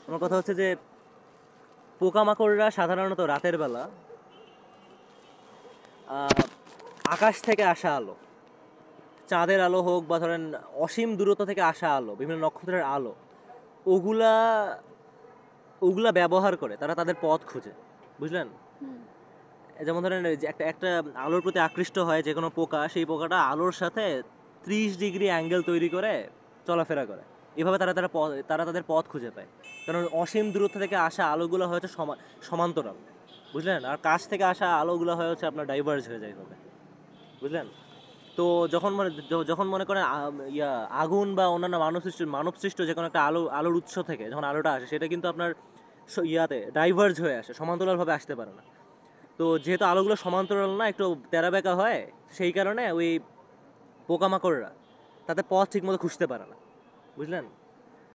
আমার কথা হচ্ছে যে পোকামাকড়রা সাধারণত রাতের বেলা আকাশ থেকে আসা আলো, চাঁদের আলো হোক বা ধরেন অসীম দূরত্ব থেকে আসা আলো, বিভিন্ন নক্ষত্রের আলো, ওগুলা ওগুলা ব্যবহার করে তারা তাদের পথ খুঁজে, বুঝলেন? যেমন ধরেন যে একটা একটা আলোর প্রতি আকৃষ্ট হয় যে কোনো পোকা, সেই পোকাটা আলোর সাথে 30 ডিগ্রি অ্যাঙ্গেল তৈরি করে চলাফেরা করে। এভাবে তারা তাদের পথ খুঁজে পায়, কারণ অসীম দূরত্ব থেকে আসা আলোগুলো হয়তো সমান্তরাল, বুঝলেন? আর কাছ থেকে আসা আলোগুলো হচ্ছে আপনার ডাইভার্জ হয়ে যায় হবে, বুঝলেন? তো যখন মনে করেন আগুন বা অন্যান্য মানবসৃষ্ট যে কোনো একটা আলোর উৎস থেকে যখন আলোটা আসে, সেটা কিন্তু আপনার ডাইভার্জ হয়ে আসে, সমান্তরালভাবে আসতে পারে না। তো যেহেতু আলোগুলো সমান্তরাল না, একটু তেরা বেঁকা হয়, সেই কারণে ওই পোকামাকড়রা তাদের পথ ঠিক মতো খুঁজতে পারে না, বুঝলেন?